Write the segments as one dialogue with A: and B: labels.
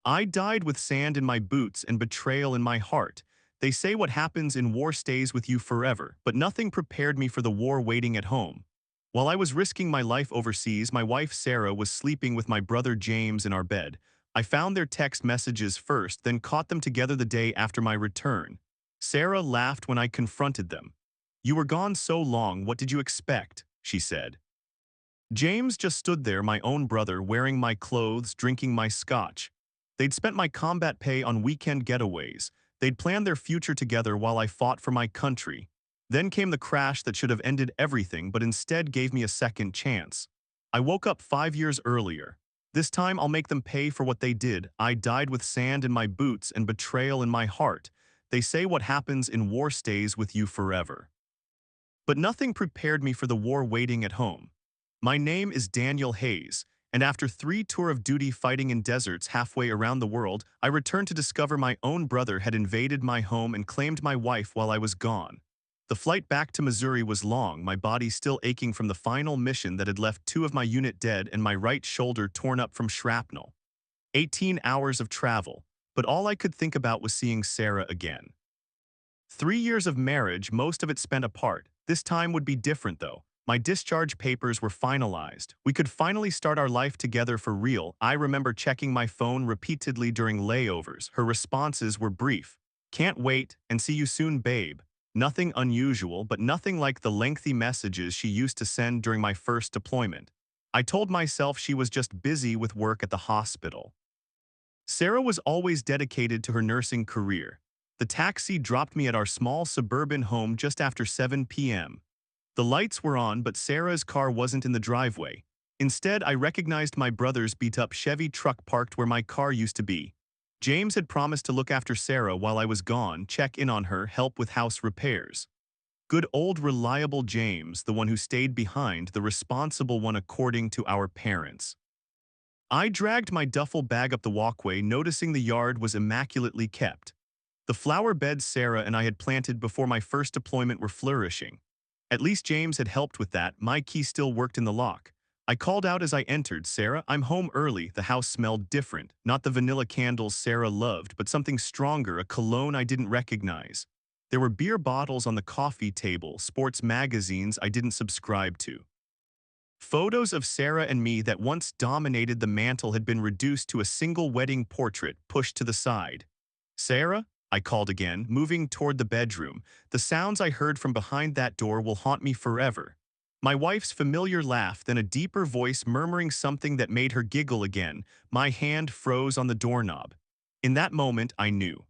A: I died with sand in my boots and betrayal in my heart. They say what happens in war stays with you forever, but nothing prepared me for the war waiting at home. While I was risking my life overseas, my wife Sarah was sleeping with my brother James in our bed. I found their text messages first, then caught them together the day after my return. Sarah laughed when I confronted them. "You were gone so long, what did you expect?" she said. James just stood there, my own brother, wearing my clothes, drinking my scotch. They'd spent my combat pay on weekend getaways. They'd planned their future together while I fought for my country. Then came the crash that should have ended everything, but instead gave me a second chance. I woke up 5 years earlier. This time I'll make them pay for what they did. I died with sand in my boots and betrayal in my heart. They say what happens in war stays with you forever. But nothing prepared me for the war waiting at home. My name is Daniel Hayes, and after 3 tour of duty fighting in deserts halfway around the world, I returned to discover my own brother had invaded my home and claimed my wife while I was gone. The flight back to Missouri was long, my body still aching from the final mission that had left 2 of my unit dead and my right shoulder torn up from shrapnel. 18 hours of travel, but all I could think about was seeing Sarah again. 3 years of marriage, most of it spent apart. This time would be different though. My discharge papers were finalized. We could finally start our life together for real. I remember checking my phone repeatedly during layovers. Her responses were brief. "Can't wait, and see you soon, babe." Nothing unusual, but nothing like the lengthy messages she used to send during my first deployment. I told myself she was just busy with work at the hospital. Sarah was always dedicated to her nursing career. The taxi dropped me at our small suburban home just after 7 p.m. The lights were on, but Sarah's car wasn't in the driveway. Instead, I recognized my brother's beat-up Chevy truck parked where my car used to be. James had promised to look after Sarah while I was gone, check in on her, help with house repairs. Good old reliable James, the one who stayed behind, the responsible one according to our parents. I dragged my duffel bag up the walkway, noticing the yard was immaculately kept. The flower beds Sarah and I had planted before my first deployment were flourishing. At least James had helped with that. My key still worked in the lock. I called out as I entered, "Sarah, I'm home early." The house smelled different. Not the vanilla candles Sarah loved, but something stronger, a cologne I didn't recognize. There were beer bottles on the coffee table, sports magazines I didn't subscribe to. Photos of Sarah and me that once dominated the mantle had been reduced to a single wedding portrait pushed to the side. "Sarah?" I called again, moving toward the bedroom. The sounds I heard from behind that door will haunt me forever. My wife's familiar laugh, then a deeper voice murmuring something that made her giggle again. My hand froze on the doorknob. In that moment, I knew.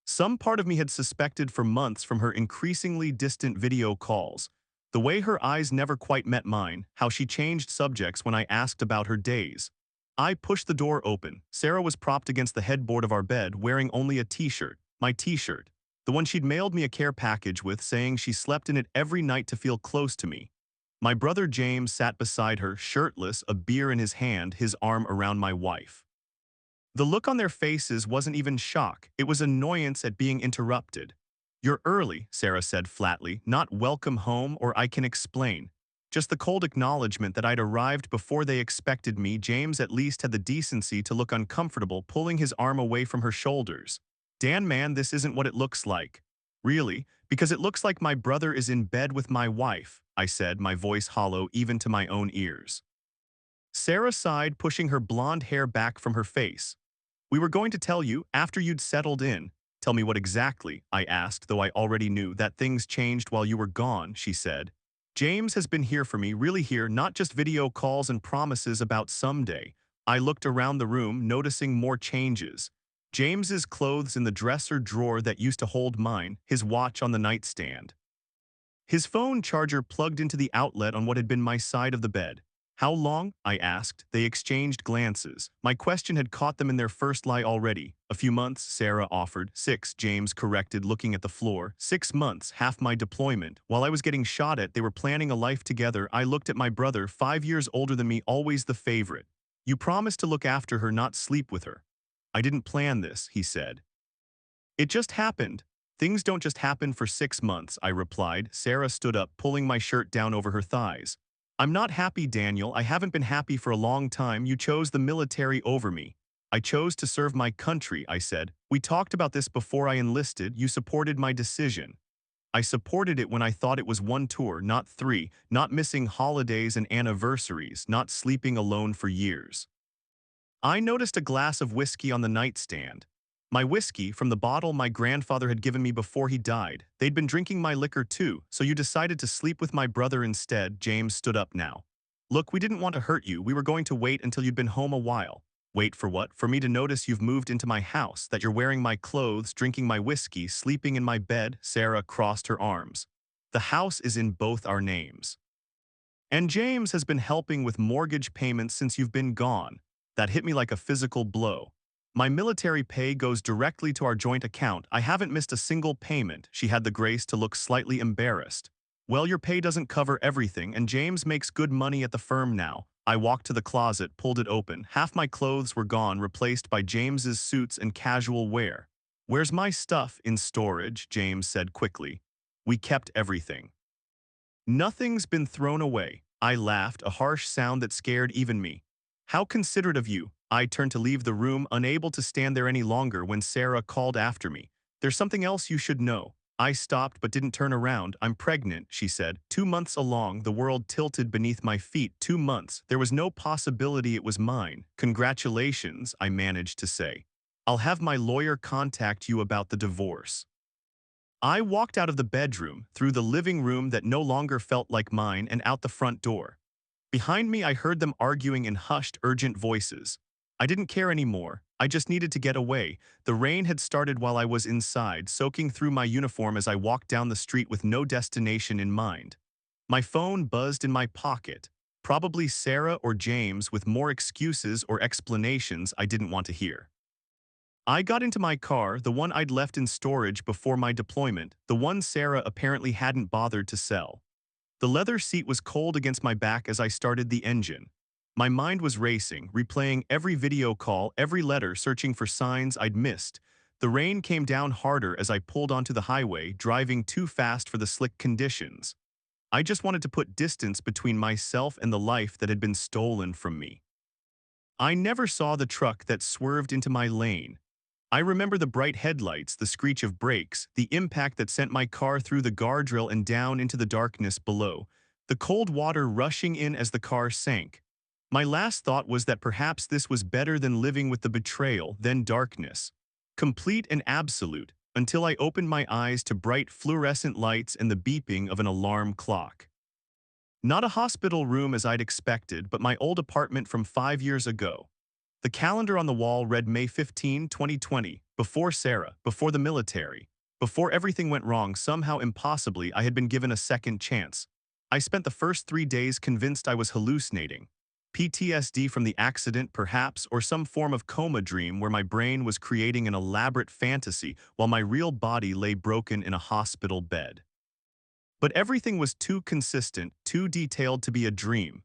A: Some part of me had suspected for months from her increasingly distant video calls. The way her eyes never quite met mine, how she changed subjects when I asked about her days. I pushed the door open. Sarah was propped against the headboard of our bed, wearing only a t-shirt, my t-shirt, the one she'd mailed me a care package with, saying she slept in it every night to feel close to me. My brother James sat beside her, shirtless, a beer in his hand, his arm around my wife. The look on their faces wasn't even shock, it was annoyance at being interrupted. "You're early," Sarah said flatly, "not welcome home or I can explain." Just the cold acknowledgement that I'd arrived before they expected me. James at least had the decency to look uncomfortable, pulling his arm away from her shoulders. "Dan, man, this isn't what it looks like." "Really? Because it looks like my brother is in bed with my wife," I said, my voice hollow even to my own ears. Sarah sighed, pushing her blonde hair back from her face. "We were going to tell you after you'd settled in." "Tell me what exactly?" I asked, though I already knew. "That things changed while you were gone," she said. "James has been here for me, really here, not just video calls and promises about someday." I looked around the room, noticing more changes. James's clothes in the dresser drawer that used to hold mine, his watch on the nightstand. His phone charger plugged into the outlet on what had been my side of the bed. "How long?" I asked. They exchanged glances. My question had caught them in their first lie already. "A few months," Sarah offered. "6," James corrected, looking at the floor. 6 months, half my deployment. While I was getting shot at, they were planning a life together. I looked at my brother, 5 years older than me, always the favorite. "You promised to look after her, not sleep with her." "I didn't plan this," he said. "It just happened." "Things don't just happen for 6 months," I replied. Sarah stood up, pulling my shirt down over her thighs. "I'm not happy, Daniel. I haven't been happy for a long time. You chose the military over me." I chose to serve my country, I said. We talked about this before I enlisted. You supported my decision. I supported it when I thought it was one tour, not three, not missing holidays and anniversaries, not sleeping alone for years. I noticed a glass of whiskey on the nightstand. My whiskey from the bottle my grandfather had given me before he died. They'd been drinking my liquor too, so you decided to sleep with my brother instead. James stood up now. Look, we didn't want to hurt you. We were going to wait until you'd been home a while. Wait for what? For me to notice you've moved into my house, that you're wearing my clothes, drinking my whiskey, sleeping in my bed. Sarah crossed her arms. The house is in both our names. And James has been helping with mortgage payments since you've been gone. That hit me like a physical blow. My military pay goes directly to our joint account. I haven't missed a single payment. She had the grace to look slightly embarrassed. Well, your pay doesn't cover everything, and James makes good money at the firm now. I walked to the closet, pulled it open. Half my clothes were gone, replaced by James's suits and casual wear. Where's my stuff? In storage, James said quickly. We kept everything. Nothing's been thrown away. I laughed, a harsh sound that scared even me. How considerate of you. I turned to leave the room, unable to stand there any longer when Sarah called after me. There's something else you should know. I stopped but didn't turn around. I'm pregnant, she said. 2 months along, the world tilted beneath my feet. 2 months. There was no possibility it was mine. Congratulations, I managed to say. I'll have my lawyer contact you about the divorce. I walked out of the bedroom, through the living room that no longer felt like mine, and out the front door. Behind me, I heard them arguing in hushed, urgent voices. I didn't care anymore. I just needed to get away. The rain had started while I was inside, soaking through my uniform as I walked down the street with no destination in mind. My phone buzzed in my pocket. Probably Sarah or James with more excuses or explanations I didn't want to hear. I got into my car, the one I'd left in storage before my deployment, the one Sarah apparently hadn't bothered to sell. The leather seat was cold against my back as I started the engine. My mind was racing, replaying every video call, every letter, searching for signs I'd missed. The rain came down harder as I pulled onto the highway, driving too fast for the slick conditions. I just wanted to put distance between myself and the life that had been stolen from me. I never saw the truck that swerved into my lane. I remember the bright headlights, the screech of brakes, the impact that sent my car through the guardrail and down into the darkness below, the cold water rushing in as the car sank. My last thought was that perhaps this was better than living with the betrayal, then darkness. Complete and absolute, until I opened my eyes to bright fluorescent lights and the beeping of an alarm clock. Not a hospital room as I'd expected, but my old apartment from 5 years ago. The calendar on the wall read May 15, 2020, before Sarah, before the military. Before everything went wrong, somehow impossibly, I had been given a second chance. I spent the first 3 days convinced I was hallucinating. PTSD from the accident, perhaps, or some form of coma dream where my brain was creating an elaborate fantasy while my real body lay broken in a hospital bed. But everything was too consistent, too detailed to be a dream.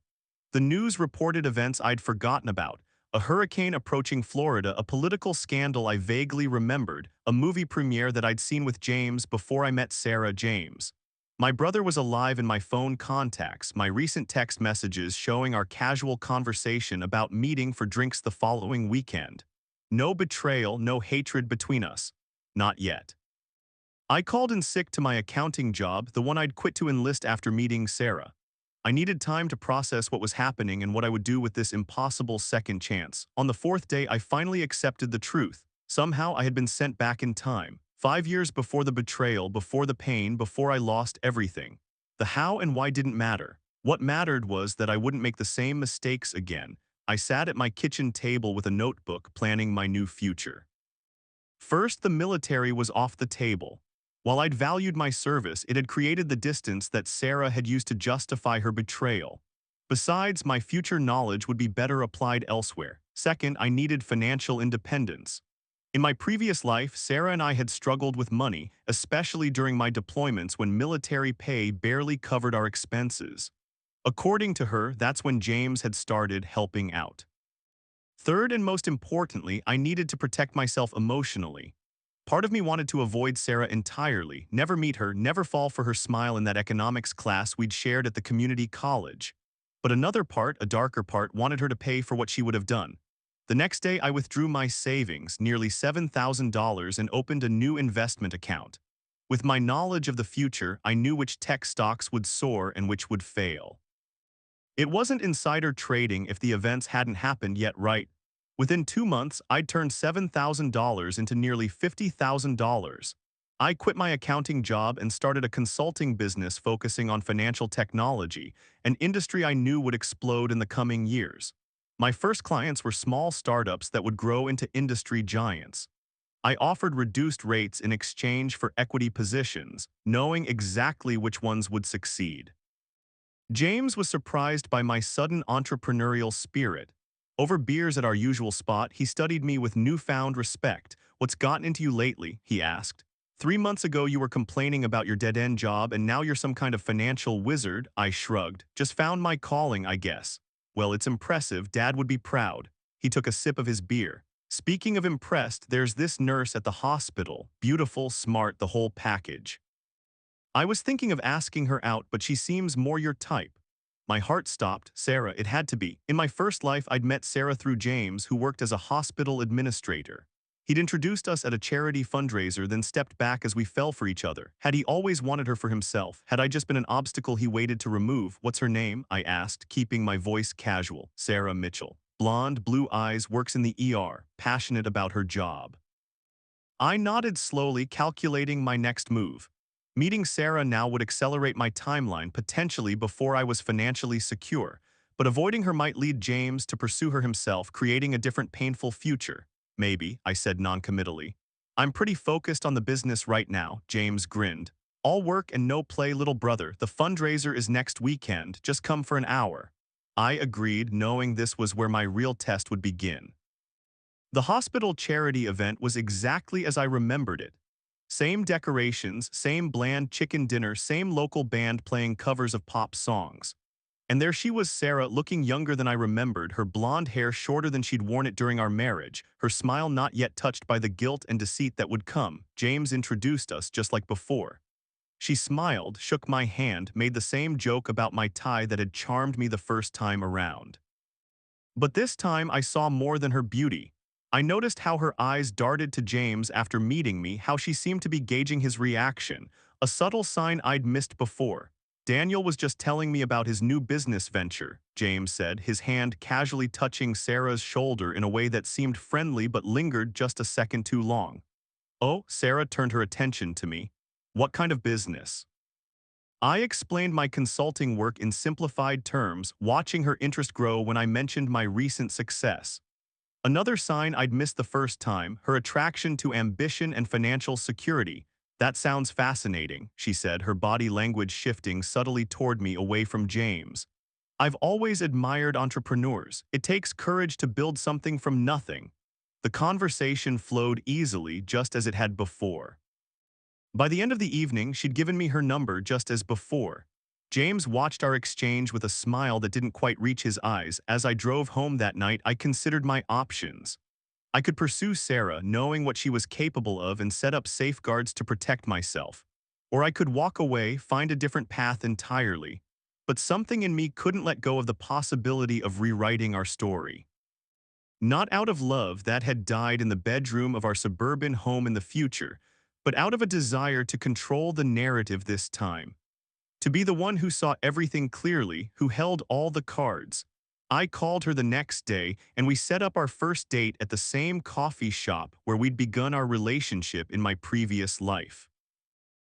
A: The news reported events I'd forgotten about. A hurricane approaching Florida, a political scandal I vaguely remembered, a movie premiere that I'd seen with James before I met Sarah. James. My brother was alive in my phone contacts, my recent text messages showing our casual conversation about meeting for drinks the following weekend. No betrayal, no hatred between us. Not yet. I called in sick to my accounting job, the one I'd quit to enlist after meeting Sarah. I needed time to process what was happening and what I would do with this impossible second chance. On the 4th day, I finally accepted the truth. Somehow I had been sent back in time. 5 years before the betrayal, before the pain, before I lost everything. The how and why didn't matter. What mattered was that I wouldn't make the same mistakes again. I sat at my kitchen table with a notebook, planning my new future. First, the military was off the table. While I'd valued my service, it had created the distance that Sarah had used to justify her betrayal. Besides, my future knowledge would be better applied elsewhere. Second, I needed financial independence. In my previous life, Sarah and I had struggled with money, especially during my deployments when military pay barely covered our expenses. According to her, that's when James had started helping out. Third, and most importantly, I needed to protect myself emotionally. Part of me wanted to avoid Sarah entirely, never meet her, never fall for her smile in that economics class we'd shared at the community college. But another part, a darker part, wanted her to pay for what she would have done. The next day, I withdrew my savings, nearly $7,000, and opened a new investment account. With my knowledge of the future, I knew which tech stocks would soar and which would fail. It wasn't insider trading if the events hadn't happened yet, right? Within 2 months, I'd turned $7,000 into nearly $50,000. I quit my accounting job and started a consulting business focusing on financial technology, an industry I knew would explode in the coming years. My first clients were small startups that would grow into industry giants. I offered reduced rates in exchange for equity positions, knowing exactly which ones would succeed. James was surprised by my sudden entrepreneurial spirit. Over beers at our usual spot, he studied me with newfound respect. "What's gotten into you lately?" he asked. "3 months ago you were complaining about your dead-end job and now you're some kind of financial wizard," I shrugged. "Just found my calling, I guess." "Well, it's impressive. Dad would be proud." He took a sip of his beer. "Speaking of impressed, there's this nurse at the hospital. Beautiful, smart, the whole package. I was thinking of asking her out, but she seems more your type." My heart stopped. Sarah, it had to be. In my first life, I'd met Sarah through James, who worked as a hospital administrator. He'd introduced us at a charity fundraiser, then stepped back as we fell for each other. Had he always wanted her for himself? Had I just been an obstacle he waited to remove? "What's her name?" I asked, keeping my voice casual. "Sarah Mitchell. Blonde, blue eyes, works in the ER, passionate about her job." I nodded slowly, calculating my next move. Meeting Sarah now would accelerate my timeline, potentially before I was financially secure, but avoiding her might lead James to pursue her himself, creating a different painful future. "Maybe," I said noncommittally. "I'm pretty focused on the business right now," James grinned. "All work and no play, little brother. The fundraiser is next weekend. Just come for an hour." I agreed, knowing this was where my real test would begin. The hospital charity event was exactly as I remembered it. Same decorations, same bland chicken dinner, same local band playing covers of pop songs. And there she was, Sarah, looking younger than I remembered, her blonde hair shorter than she'd worn it during our marriage, her smile not yet touched by the guilt and deceit that would come. James introduced us just like before. She smiled, shook my hand, made the same joke about my tie that had charmed me the first time around. But this time I saw more than her beauty. I noticed how her eyes darted to James after meeting me, how she seemed to be gauging his reaction, a subtle sign I'd missed before. "Daniel was just telling me about his new business venture," James said, his hand casually touching Sarah's shoulder in a way that seemed friendly but lingered just a second too long. "Oh," Sarah turned her attention to me. "What kind of business?" I explained my consulting work in simplified terms, watching her interest grow when I mentioned my recent success. Another sign I'd missed the first time, her attraction to ambition and financial security. "That sounds fascinating," she said, her body language shifting subtly toward me away from James. "I've always admired entrepreneurs. It takes courage to build something from nothing." The conversation flowed easily, just as it had before. By the end of the evening, she'd given me her number just as before. James watched our exchange with a smile that didn't quite reach his eyes. As I drove home that night, I considered my options. I could pursue Sarah, knowing what she was capable of, and set up safeguards to protect myself. Or I could walk away, find a different path entirely. But something in me couldn't let go of the possibility of rewriting our story. Not out of love that had died in the bedroom of our suburban home in the future, but out of a desire to control the narrative this time. To be the one who saw everything clearly, who held all the cards. I called her the next day, and we set up our first date at the same coffee shop where we'd begun our relationship in my previous life.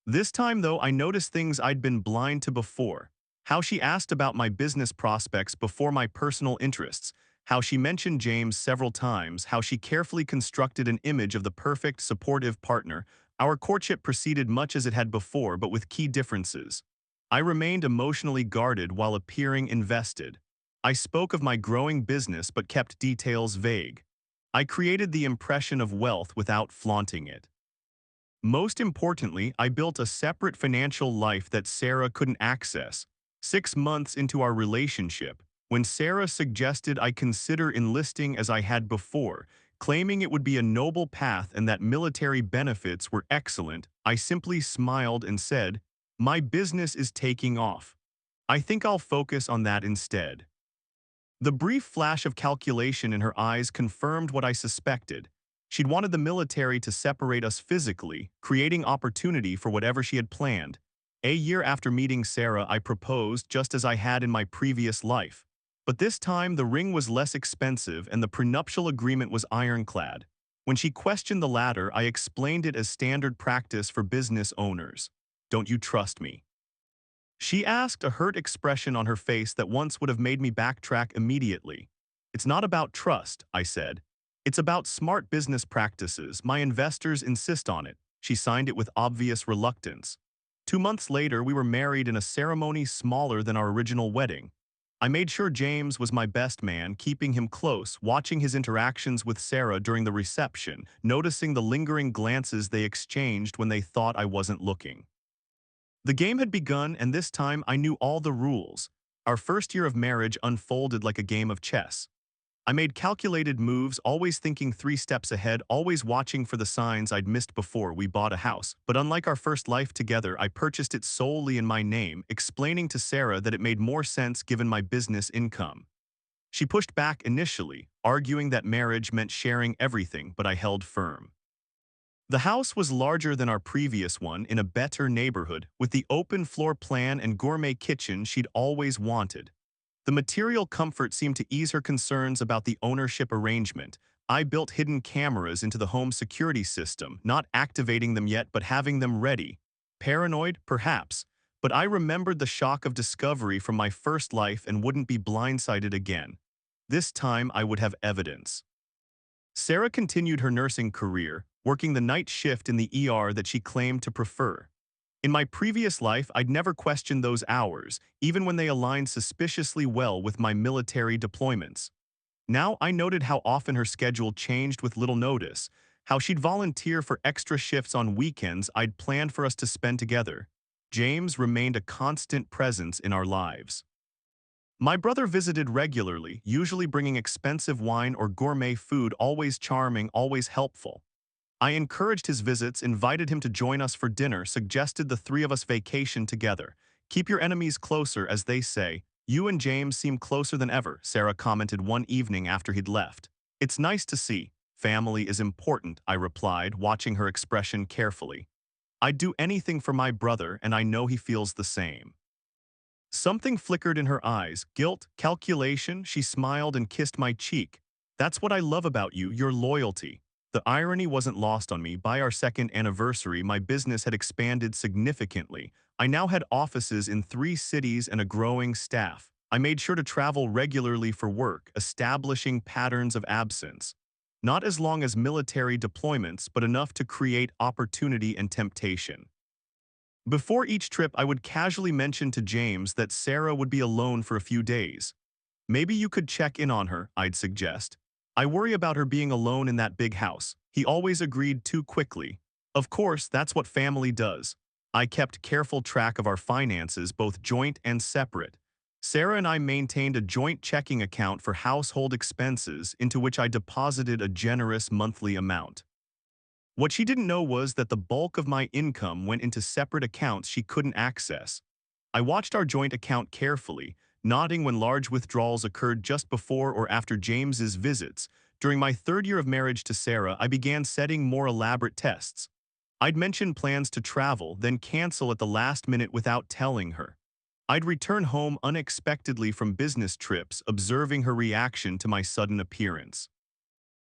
A: This time, though, I noticed things I'd been blind to before. How she asked about my business prospects before my personal interests, how she mentioned James several times, how she carefully constructed an image of the perfect, supportive partner. Our courtship proceeded much as it had before, but with key differences. I remained emotionally guarded while appearing invested. I spoke of my growing business but kept details vague. I created the impression of wealth without flaunting it. Most importantly, I built a separate financial life that Sarah couldn't access. 6 months into our relationship, when Sarah suggested I consider enlisting as I had before, claiming it would be a noble path and that military benefits were excellent, I simply smiled and said, "My business is taking off. I think I'll focus on that instead." The brief flash of calculation in her eyes confirmed what I suspected. She'd wanted the military to separate us physically, creating opportunity for whatever she had planned. A year after meeting Sarah, I proposed just as I had in my previous life. But this time, the ring was less expensive and the prenuptial agreement was ironclad. When she questioned the latter, I explained it as standard practice for business owners. Don't you trust me? She asked, a hurt expression on her face that once would have made me backtrack immediately. It's not about trust, I said. It's about smart business practices. My investors insist on it. She signed it with obvious reluctance. 2 months later, we were married in a ceremony smaller than our original wedding. I made sure James was my best man, keeping him close, watching his interactions with Sarah during the reception, noticing the lingering glances they exchanged when they thought I wasn't looking. The game had begun, and this time I knew all the rules. Our first year of marriage unfolded like a game of chess. I made calculated moves, always thinking 3 steps ahead, always watching for the signs I'd missed before we bought a house. But unlike our first life together, I purchased it solely in my name, explaining to Sarah that it made more sense given my business income. She pushed back initially, arguing that marriage meant sharing everything, but I held firm. The house was larger than our previous one in a better neighborhood, with the open floor plan and gourmet kitchen she'd always wanted. The material comfort seemed to ease her concerns about the ownership arrangement. I built hidden cameras into the home security system, not activating them yet but having them ready. Paranoid, perhaps, but I remembered the shock of discovery from my first life and wouldn't be blindsided again. This time I would have evidence. Sarah continued her nursing career, working the night shift in the ER that she claimed to prefer. In my previous life, I'd never questioned those hours, even when they aligned suspiciously well with my military deployments. Now I noted how often her schedule changed with little notice, how she'd volunteer for extra shifts on weekends I'd planned for us to spend together. James remained a constant presence in our lives. My brother visited regularly, usually bringing expensive wine or gourmet food, always charming, always helpful. I encouraged his visits, invited him to join us for dinner, suggested the three of us vacation together. Keep your enemies closer, as they say. You and James seem closer than ever, Sarah commented one evening after he'd left. It's nice to see. Family is important, I replied, watching her expression carefully. I'd do anything for my brother, and I know he feels the same. Something flickered in her eyes. Guilt, calculation. She smiled and kissed my cheek. That's what I love about you, your loyalty. The irony wasn't lost on me. By our second anniversary, my business had expanded significantly. I now had offices in 3 cities and a growing staff. I made sure to travel regularly for work, establishing patterns of absence. Not as long as military deployments, but enough to create opportunity and temptation. Before each trip, I would casually mention to James that Sarah would be alone for a few days. Maybe you could check in on her, I'd suggest. I worry about her being alone in that big house. He always agreed too quickly. Of course, that's what family does. I kept careful track of our finances, both joint and separate. Sarah and I maintained a joint checking account for household expenses into which I deposited a generous monthly amount. What she didn't know was that the bulk of my income went into separate accounts she couldn't access. I watched our joint account carefully, nodding when large withdrawals occurred just before or after James's visits. During my 3rd year of marriage to Sarah, I began setting more elaborate tests. I'd mention plans to travel, then cancel at the last minute without telling her. I'd return home unexpectedly from business trips, observing her reaction to my sudden appearance.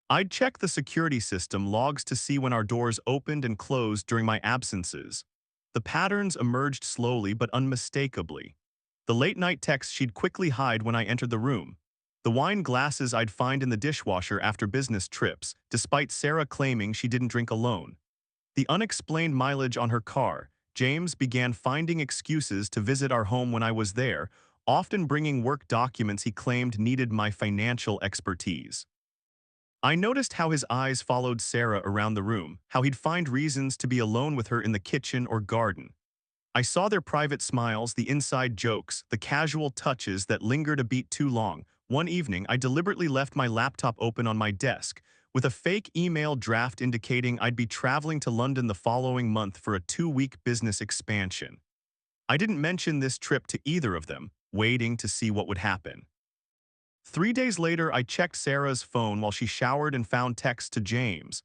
A: I'd check the security system logs to see when our doors opened and closed during my absences. The patterns emerged slowly but unmistakably. The late-night texts she'd quickly hide when I entered the room. The wine glasses I'd find in the dishwasher after business trips, despite Sarah claiming she didn't drink alone. The unexplained mileage on her car. James began finding excuses to visit our home when I was there, often bringing work documents he claimed needed my financial expertise. I noticed how his eyes followed Sarah around the room, how he'd find reasons to be alone with her in the kitchen or garden. I saw their private smiles, the inside jokes, the casual touches that lingered a beat too long. One evening, I deliberately left my laptop open on my desk, with a fake email draft indicating I'd be traveling to London the following month for a 2-week business expansion. I didn't mention this trip to either of them, waiting to see what would happen. 3 days later, I checked Sarah's phone while she showered and found texts to James.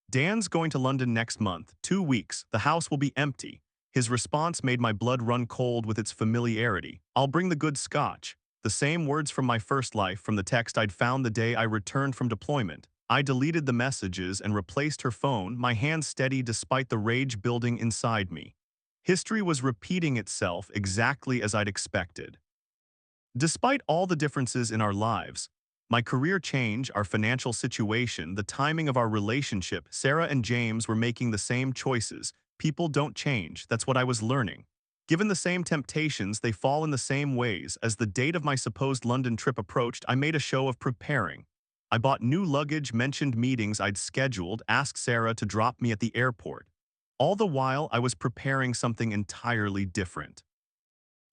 A: Dan's going to London next month, 2 weeks, the house will be empty. His response made my blood run cold with its familiarity. I'll bring the good scotch. The same words from my first life from the text I'd found the day I returned from deployment. I deleted the messages and replaced her phone, my hands steady despite the rage building inside me. History was repeating itself exactly as I'd expected. Despite all the differences in our lives, my career change, our financial situation, the timing of our relationship, Sarah and James were making the same choices. People don't change, that's what I was learning. Given the same temptations, they fall in the same ways. As the date of my supposed London trip approached, I made a show of preparing. I bought new luggage, mentioned meetings I'd scheduled, asked Sarah to drop me at the airport. All the while, I was preparing something entirely different.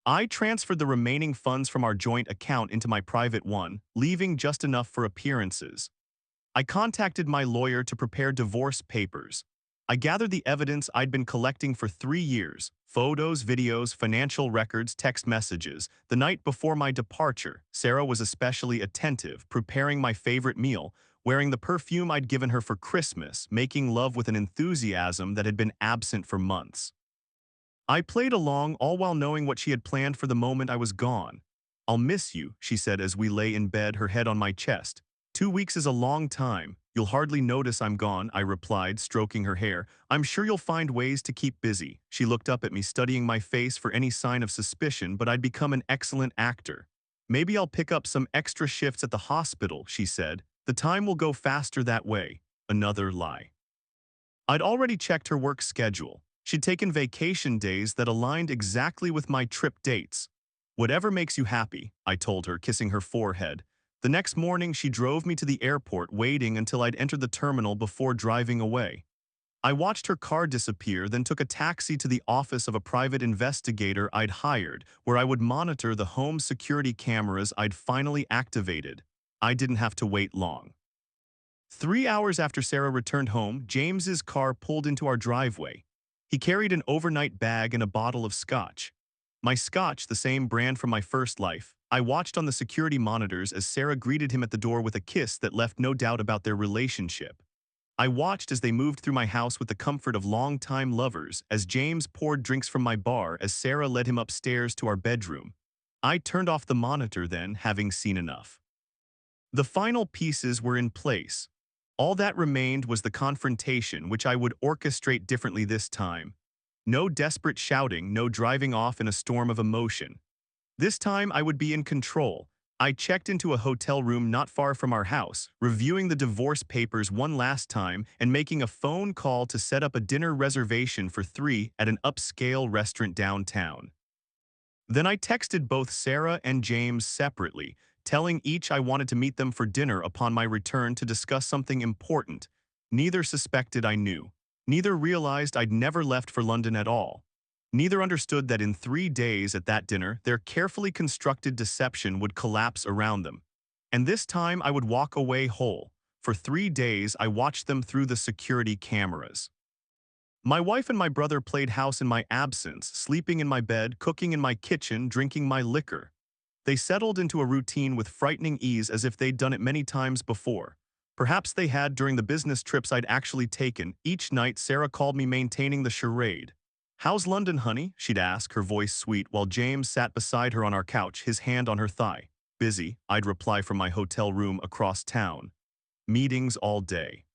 A: I transferred the remaining funds from our joint account into my private one, leaving just enough for appearances. I contacted my lawyer to prepare divorce papers. I gathered the evidence I'd been collecting for 3 years: photos, videos, financial records, text messages. The night before my departure, Sarah was especially attentive, preparing my favorite meal, wearing the perfume I'd given her for Christmas, making love with an enthusiasm that had been absent for months. I played along, all while knowing what she had planned for the moment I was gone. "I'll miss you," she said as we lay in bed, her head on my chest. "2 weeks is a long time. You'll hardly notice I'm gone," I replied, stroking her hair. "I'm sure you'll find ways to keep busy." She looked up at me, studying my face for any sign of suspicion, but I'd become an excellent actor. "Maybe I'll pick up some extra shifts at the hospital," she said. "The time will go faster that way." Another lie. I'd already checked her work schedule. She'd taken vacation days that aligned exactly with my trip dates. "Whatever makes you happy," I told her, kissing her forehead. The next morning, she drove me to the airport, waiting until I'd entered the terminal before driving away. I watched her car disappear, then took a taxi to the office of a private investigator I'd hired, where I would monitor the home security cameras I'd finally activated. I didn't have to wait long. 3 hours after Sarah returned home, James's car pulled into our driveway. He carried an overnight bag and a bottle of scotch. My scotch, the same brand from my first life. I watched on the security monitors as Sarah greeted him at the door with a kiss that left no doubt about their relationship. I watched as they moved through my house with the comfort of longtime lovers, as James poured drinks from my bar, as Sarah led him upstairs to our bedroom. I turned off the monitor then, having seen enough. The final pieces were in place. All that remained was the confrontation, which I would orchestrate differently this time. No desperate shouting, no driving off in a storm of emotion. This time I would be in control. I checked into a hotel room not far from our house, reviewing the divorce papers one last time and making a phone call to set up a dinner reservation for 3 at an upscale restaurant downtown. Then I texted both Sarah and James separately, telling each I wanted to meet them for dinner upon my return to discuss something important. Neither suspected I knew. Neither realized I'd never left for London at all. Neither understood that in 3 days at that dinner, their carefully constructed deception would collapse around them. And this time I would walk away whole. For 3 days I watched them through the security cameras. My wife and my brother played house in my absence, sleeping in my bed, cooking in my kitchen, drinking my liquor. They settled into a routine with frightening ease, as if they'd done it many times before. Perhaps they had during the business trips I'd actually taken. Each night, Sarah called me, maintaining the charade. "How's London, honey?" she'd ask, her voice sweet, while James sat beside her on our couch, his hand on her thigh. "Busy," I'd reply from my hotel room across town. "Meetings all day."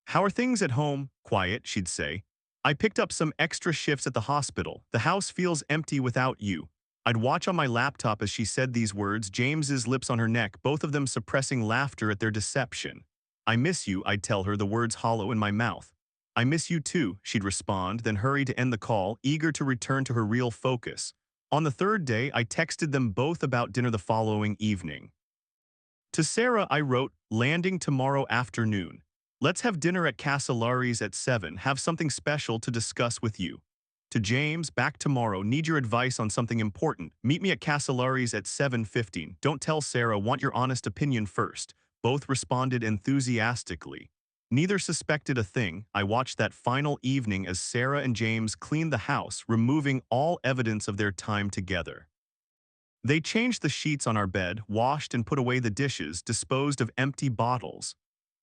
A: "How are things at home?" "Quiet," she'd say. "I picked up some extra shifts at the hospital. The house feels empty without you." I'd watch on my laptop as she said these words, James's lips on her neck, both of them suppressing laughter at their deception. "I miss you," I'd tell her, the words hollow in my mouth. "I miss you too," she'd respond, then hurry to end the call, eager to return to her real focus. On the third day, I texted them both about dinner the following evening. To Sarah, I wrote, "Landing tomorrow afternoon. Let's have dinner at Casolari's at 7, have something special to discuss with you." To James, "Back tomorrow, need your advice on something important. Meet me at Casolari's at 7:15. Don't tell Sarah, want your honest opinion first." Both responded enthusiastically. Neither suspected a thing. I watched that final evening as Sarah and James cleaned the house, removing all evidence of their time together. They changed the sheets on our bed, washed and put away the dishes, disposed of empty bottles.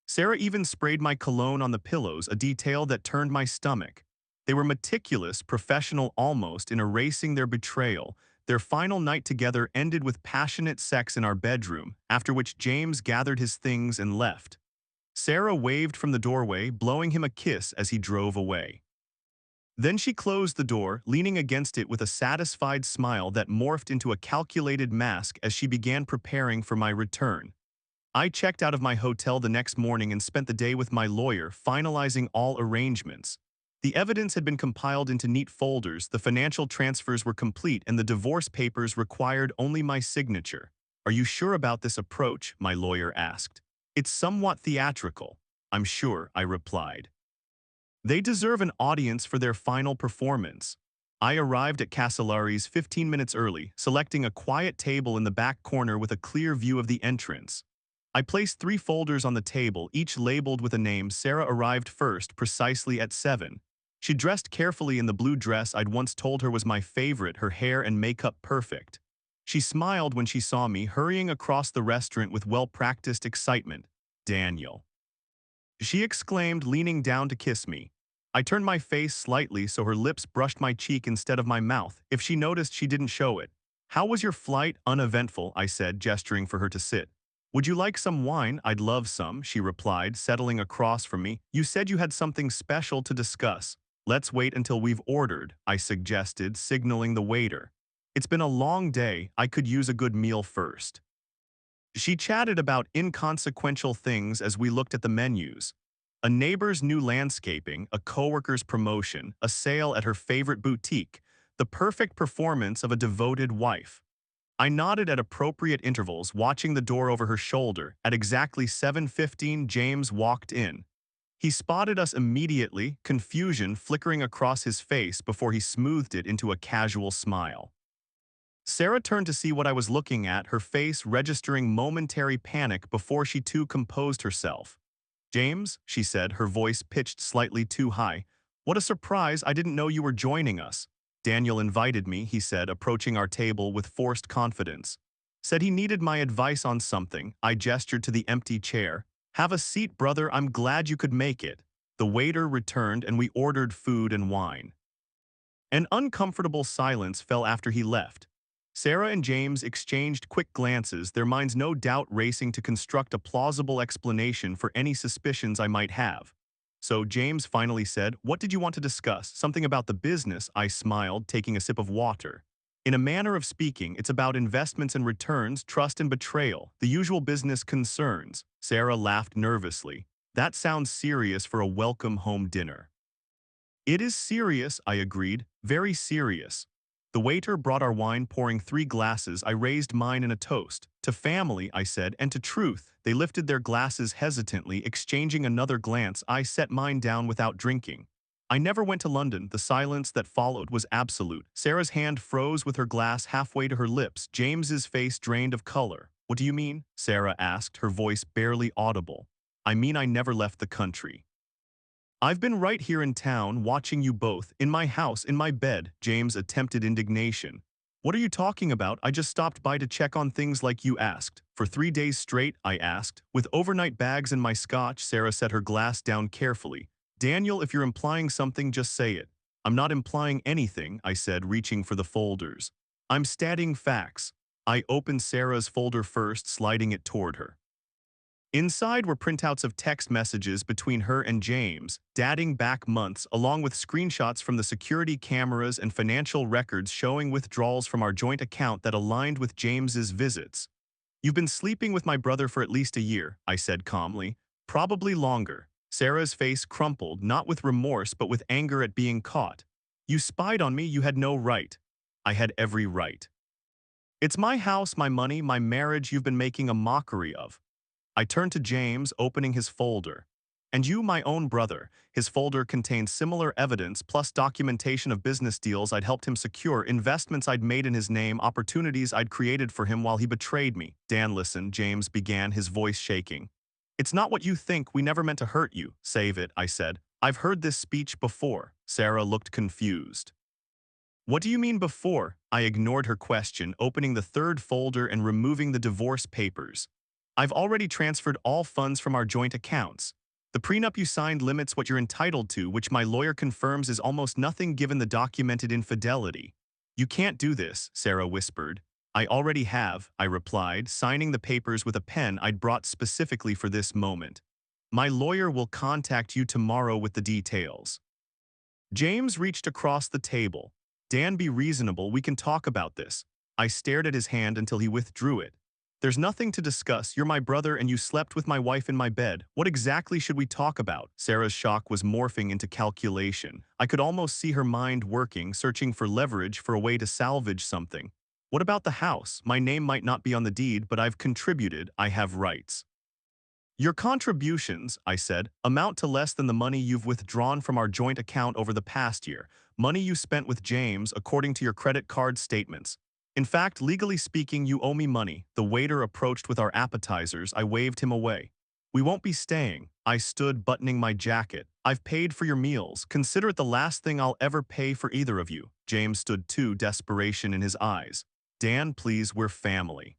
A: Sarah even sprayed my cologne on the pillows, a detail that turned my stomach. They were meticulous, professional almost, in erasing their betrayal. Their final night together ended with passionate sex in our bedroom, after which James gathered his things and left. Sarah waved from the doorway, blowing him a kiss as he drove away. Then she closed the door, leaning against it with a satisfied smile that morphed into a calculated mask as she began preparing for my return. I checked out of my hotel the next morning and spent the day with my lawyer, finalizing all arrangements. The evidence had been compiled into neat folders, the financial transfers were complete, and the divorce papers required only my signature. "Are you sure about this approach?" my lawyer asked. "It's somewhat theatrical." "I'm sure," I replied. They deserve an audience for their final performance. I arrived at Casolari's 15 minutes early, selecting a quiet table in the back corner with a clear view of the entrance. I placed 3 folders on the table, each labeled with a name. Sarah arrived first, precisely at 7. She dressed carefully in the blue dress I'd once told her was my favorite, her hair and makeup perfect. She smiled when she saw me, hurrying across the restaurant with well-practiced excitement. "Daniel," she exclaimed, leaning down to kiss me. I turned my face slightly so her lips brushed my cheek instead of my mouth. If she noticed, she didn't show it. "How was your flight?" "Uneventful," I said, gesturing for her to sit. "Would you like some wine?" "I'd love some," she replied, settling across from me. "You said you had something special to discuss." "Let's wait until we've ordered," I suggested, signaling the waiter. "It's been a long day, I could use a good meal first." She chatted about inconsequential things as we looked at the menus. A neighbor's new landscaping, a coworker's promotion, a sale at her favorite boutique, the perfect performance of a devoted wife. I nodded at appropriate intervals, watching the door over her shoulder. At exactly 7:15, James walked in. He spotted us immediately, confusion flickering across his face before he smoothed it into a casual smile. Sarah turned to see what I was looking at, her face registering momentary panic before she too composed herself. "James," she said, her voice pitched slightly too high. "What a surprise, I didn't know you were joining us." "Daniel invited me," he said, approaching our table with forced confidence. "Said he needed my advice on something." I gestured to the empty chair. "Have a seat, brother, I'm glad you could make it." The waiter returned and we ordered food and wine. An uncomfortable silence fell after he left. Sarah and James exchanged quick glances, their minds no doubt racing to construct a plausible explanation for any suspicions I might have. So James finally said, "What did you want to discuss?" "Something about the business," I smiled, taking a sip of water. "In a manner of speaking, it's about investments and returns, trust and betrayal, the usual business concerns." Sarah laughed nervously. "That sounds serious for a welcome home dinner." "It is serious," I agreed, "very serious." The waiter brought our wine, pouring 3 glasses. I raised mine in a toast. "To family," I said, "and to truth." They lifted their glasses hesitantly, exchanging another glance. I set mine down without drinking. "I never went to London." The silence that followed was absolute. Sarah's hand froze with her glass halfway to her lips. James's face drained of color. "What do you mean?" Sarah asked, her voice barely audible. "I mean I never left the country. I've been right here in town, watching you both, in my house, in my bed." James attempted indignation. "What are you talking about? I just stopped by to check on things like you asked." "For 3 days straight?" I asked. "With overnight bags and my scotch." Sarah set her glass down carefully. "Daniel, if you're implying something, just say it." "I'm not implying anything," I said, reaching for the folders. "I'm stating facts." I opened Sarah's folder first, sliding it toward her. Inside were printouts of text messages between her and James, dating back months, along with screenshots from the security cameras and financial records showing withdrawals from our joint account that aligned with James's visits. "You've been sleeping with my brother for at least a year," I said calmly. "Probably longer." Sarah's face crumpled, not with remorse but with anger at being caught. "You spied on me, you had no right." "I had every right. It's my house, my money, my marriage you've been making a mockery of." I turned to James, opening his folder. "And you, my own brother." His folder contained similar evidence plus documentation of business deals I'd helped him secure, investments I'd made in his name, opportunities I'd created for him while he betrayed me. "Dan, listen," James began, his voice shaking. "It's not what you think, we never meant to hurt you." "Save it," I said. "I've heard this speech before." Sarah looked confused. What do you mean before? I ignored her question, opening the third folder and removing the divorce papers. I've already transferred all funds from our joint accounts. The prenup you signed limits what you're entitled to, which my lawyer confirms is almost nothing given the documented infidelity. You can't do this, Sarah whispered. I already have, I replied, signing the papers with a pen I'd brought specifically for this moment. My lawyer will contact you tomorrow with the details. James reached across the table. Dan, be reasonable, we can talk about this. I stared at his hand until he withdrew it. There's nothing to discuss, you're my brother and you slept with my wife in my bed. What exactly should we talk about? Sarah's shock was morphing into calculation. I could almost see her mind working, searching for leverage for a way to salvage something. What about the house? My name might not be on the deed, but I've contributed, I have rights. Your contributions, I said, amount to less than the money you've withdrawn from our joint account over the past year, money you spent with James according to your credit card statements. In fact, legally speaking, you owe me money. The waiter approached with our appetizers. I waved him away. We won't be staying. I stood buttoning my jacket. I've paid for your meals. Consider it the last thing I'll ever pay for either of you. James stood too, desperation in his eyes. Dan, please, we're family.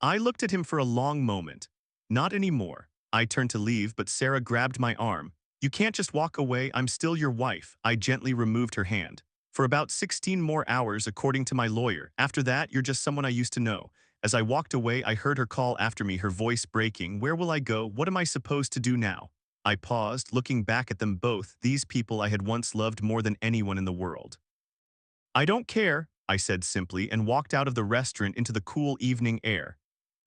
A: I looked at him for a long moment. Not anymore. I turned to leave, but Sarah grabbed my arm. You can't just walk away, I'm still your wife. I gently removed her hand. For about 16 more hours, according to my lawyer. After that, you're just someone I used to know. As I walked away, I heard her call after me, her voice breaking. Where will I go? What am I supposed to do now? I paused, looking back at them both, these people I had once loved more than anyone in the world. I don't care, I said simply, and walked out of the restaurant into the cool evening air.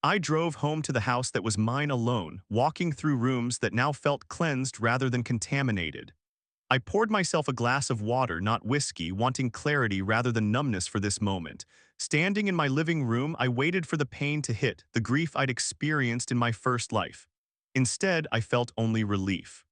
A: I drove home to the house that was mine alone, walking through rooms that now felt cleansed rather than contaminated. I poured myself a glass of water, not whiskey, wanting clarity rather than numbness for this moment. Standing in my living room, I waited for the pain to hit, the grief I'd experienced in my first life. Instead, I felt only relief.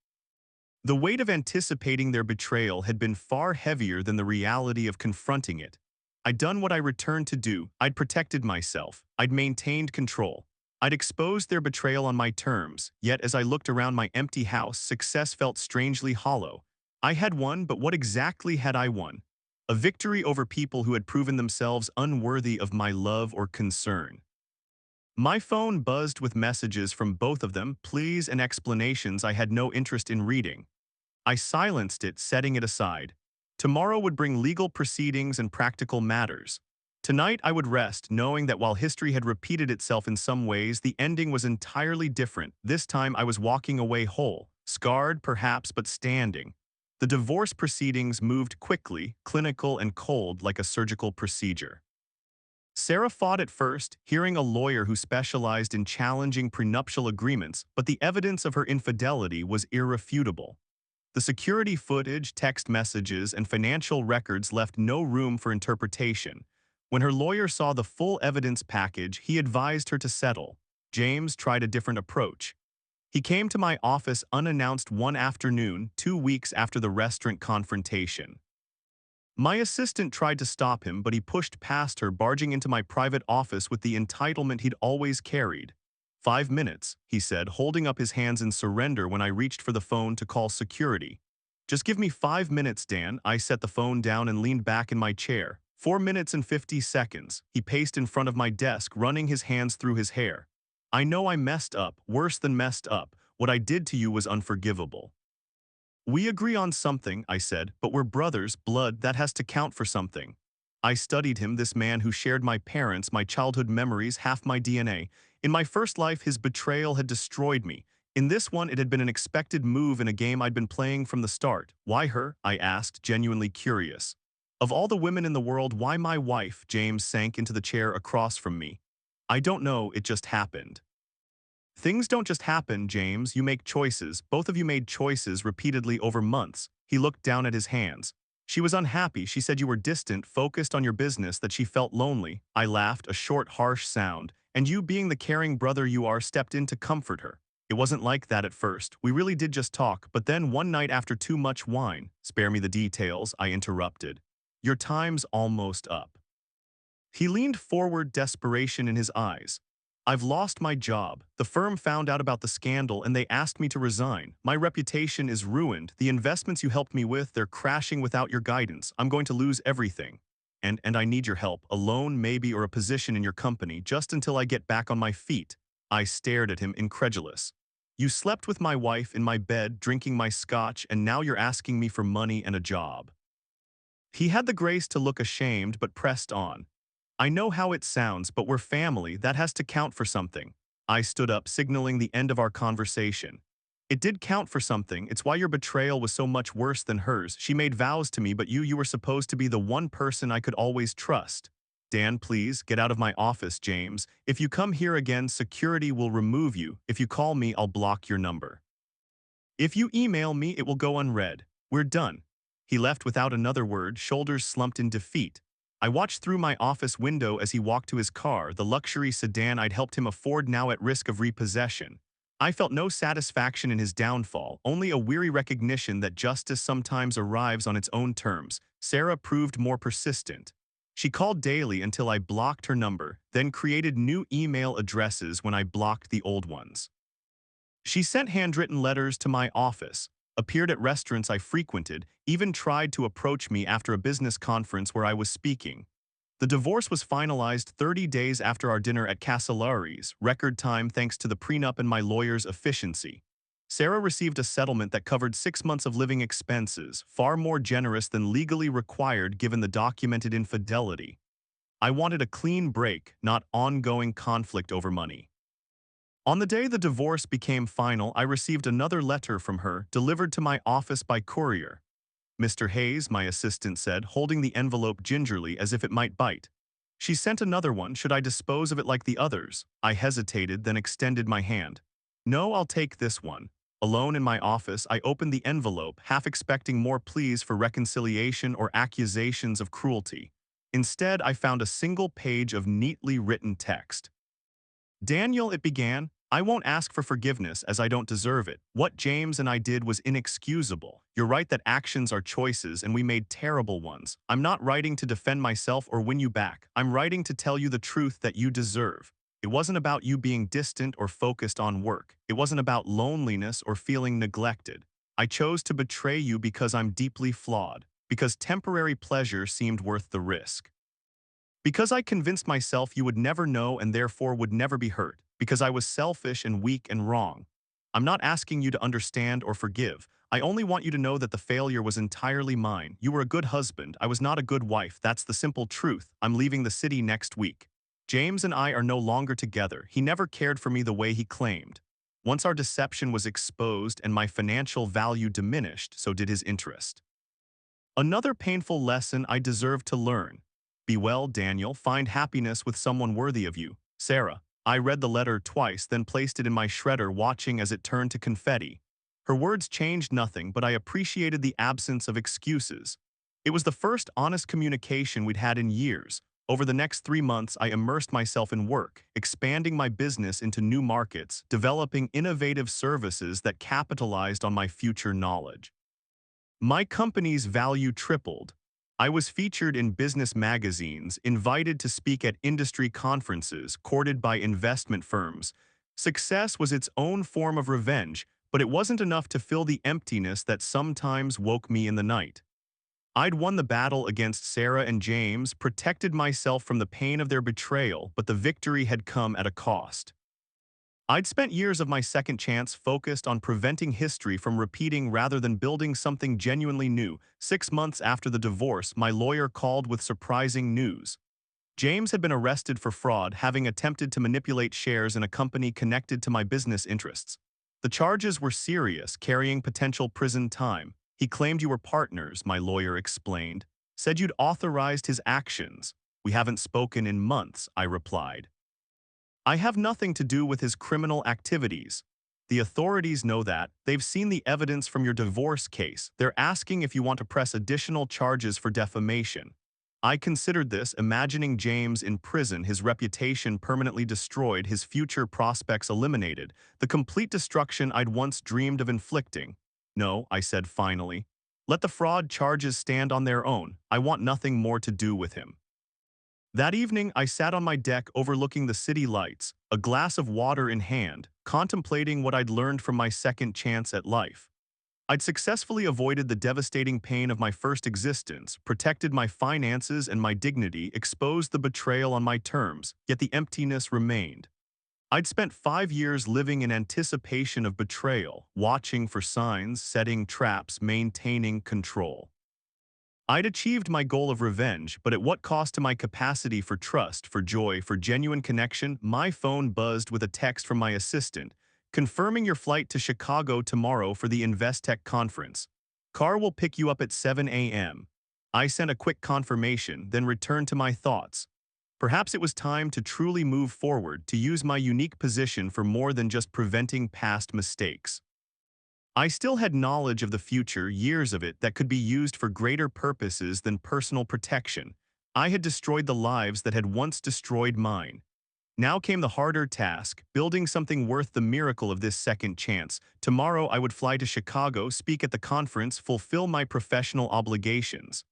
A: The weight of anticipating their betrayal had been far heavier than the reality of confronting it. I'd done what I returned to do. I'd protected myself. I'd maintained control. I'd exposed their betrayal on my terms, yet as I looked around my empty house, success felt strangely hollow. I had won, but what exactly had I won? A victory over people who had proven themselves unworthy of my love or concern. My phone buzzed with messages from both of them, pleas and explanations I had no interest in reading. I silenced it, setting it aside. Tomorrow would bring legal proceedings and practical matters. Tonight I would rest, knowing that while history had repeated itself in some ways, the ending was entirely different. This time I was walking away whole, scarred perhaps, but standing. The divorce proceedings moved quickly, clinical and cold like a surgical procedure. Sarah fought at first, hearing a lawyer who specialized in challenging prenuptial agreements, but the evidence of her infidelity was irrefutable. The security footage, text messages, and financial records left no room for interpretation. When her lawyer saw the full evidence package, he advised her to settle. James tried a different approach. He came to my office unannounced one afternoon, 2 weeks after the restaurant confrontation. My assistant tried to stop him, but he pushed past her, barging into my private office with the entitlement he'd always carried. 5 minutes, he said, holding up his hands in surrender when I reached for the phone to call security. Just give me 5 minutes, Dan. I set the phone down and leaned back in my chair. 4 minutes and 50 seconds. He paced in front of my desk, running his hands through his hair. I know I messed up, worse than messed up. What I did to you was unforgivable. We agree on something, I said, but we're brothers, blood, that has to count for something. I studied him, this man who shared my parents, my childhood memories, half my DNA. In my first life, his betrayal had destroyed me. In this one, it had been an expected move in a game I'd been playing from the start. Why her? I asked, genuinely curious. Of all the women in the world, why my wife? James sank into the chair across from me. I don't know, it just happened. Things don't just happen, James. You make choices. Both of you made choices repeatedly over months. He looked down at his hands. She was unhappy. She said you were distant, focused on your business, that she felt lonely. I laughed, a short, harsh sound. And you, being the caring brother you are, stepped in to comfort her. It wasn't like that at first. We really did just talk, but then one night after too much wine. Spare me the details, I interrupted. Your time's almost up. He leaned forward, desperation in his eyes. I've lost my job. The firm found out about the scandal and they asked me to resign. My reputation is ruined. The investments you helped me with, they're crashing without your guidance. I'm going to lose everything. And I need your help, a loan maybe or a position in your company, just until I get back on my feet. I stared at him incredulous. You slept with my wife in my bed, drinking my scotch, and now you're asking me for money and a job. He had the grace to look ashamed but pressed on. I know how it sounds, but we're family. That has to count for something. I stood up, signaling the end of our conversation. It did count for something. It's why your betrayal was so much worse than hers. She made vows to me, but you were supposed to be the one person I could always trust. Dan, please, get out of my office, James. If you come here again, security will remove you. If you call me, I'll block your number. If you email me, it will go unread. We're done. He left without another word, shoulders slumped in defeat. I watched through my office window as he walked to his car, the luxury sedan I'd helped him afford now at risk of repossession. I felt no satisfaction in his downfall, only a weary recognition that justice sometimes arrives on its own terms. Sarah proved more persistent. She called daily until I blocked her number, then created new email addresses when I blocked the old ones. She sent handwritten letters to my office, appeared at restaurants I frequented, even tried to approach me after a business conference where I was speaking. The divorce was finalized 30 days after our dinner at Casolari's, record time thanks to the prenup and my lawyer's efficiency. Sarah received a settlement that covered 6 months of living expenses, far more generous than legally required given the documented infidelity. I wanted a clean break, not ongoing conflict over money. On the day the divorce became final, I received another letter from her, delivered to my office by courier. Mr. Hayes, my assistant said, holding the envelope gingerly as if it might bite. She sent another one. Should I dispose of it like the others? I hesitated, then extended my hand. No, I'll take this one. Alone in my office, I opened the envelope, half expecting more pleas for reconciliation or accusations of cruelty. Instead, I found a single page of neatly written text. Daniel, it began, I won't ask for forgiveness as I don't deserve it. What James and I did was inexcusable. You're right that actions are choices and we made terrible ones. I'm not writing to defend myself or win you back. I'm writing to tell you the truth that you deserve. It wasn't about you being distant or focused on work. It wasn't about loneliness or feeling neglected. I chose to betray you because I'm deeply flawed, because temporary pleasure seemed worth the risk. Because I convinced myself you would never know and therefore would never be hurt, because I was selfish and weak and wrong. I'm not asking you to understand or forgive. I only want you to know that the failure was entirely mine. You were a good husband. I was not a good wife. That's the simple truth. I'm leaving the city next week. James and I are no longer together. He never cared for me the way he claimed. Once our deception was exposed and my financial value diminished, so did his interest. Another painful lesson I deserved to learn. Be well, Daniel. Find happiness with someone worthy of you. Sarah. I read the letter twice, then placed it in my shredder, watching as it turned to confetti. Her words changed nothing, but I appreciated the absence of excuses. It was the first honest communication we'd had in years. Over the next 3 months, I immersed myself in work, expanding my business into new markets, developing innovative services that capitalized on my future knowledge. My company's value tripled. I was featured in business magazines, invited to speak at industry conferences, courted by investment firms. Success was its own form of revenge, but it wasn't enough to fill the emptiness that sometimes woke me in the night. I'd won the battle against Sarah and James, protected myself from the pain of their betrayal, but the victory had come at a cost. I'd spent years of my second chance focused on preventing history from repeating rather than building something genuinely new. 6 months after the divorce, my lawyer called with surprising news. James had been arrested for fraud, having attempted to manipulate shares in a company connected to my business interests. The charges were serious, carrying potential prison time. He claimed you were partners, my lawyer explained. Said you'd authorized his actions. We haven't spoken in months, I replied. I have nothing to do with his criminal activities. The authorities know that. They've seen the evidence from your divorce case. They're asking if you want to press additional charges for defamation. I considered this, imagining James in prison, his reputation permanently destroyed, his future prospects eliminated, the complete destruction I'd once dreamed of inflicting. No, I said finally. Let the fraud charges stand on their own. I want nothing more to do with him. That evening, I sat on my deck overlooking the city lights, a glass of water in hand, contemplating what I'd learned from my second chance at life. I'd successfully avoided the devastating pain of my first existence, protected my finances and my dignity, exposed the betrayal on my terms, yet the emptiness remained. I'd spent 5 years living in anticipation of betrayal, watching for signs, setting traps, maintaining control. I'd achieved my goal of revenge, but at what cost to my capacity for trust, for joy, for genuine connection? My phone buzzed with a text from my assistant, confirming your flight to Chicago tomorrow for the InvestTech conference. Car will pick you up at 7 a.m. I sent a quick confirmation, then returned to my thoughts. Perhaps it was time to truly move forward, to use my unique position for more than just preventing past mistakes. I still had knowledge of the future, years of it, that could be used for greater purposes than personal protection. I had destroyed the lives that had once destroyed mine. Now came the harder task, building something worth the miracle of this second chance. Tomorrow I would fly to Chicago, speak at the conference, fulfill my professional obligations.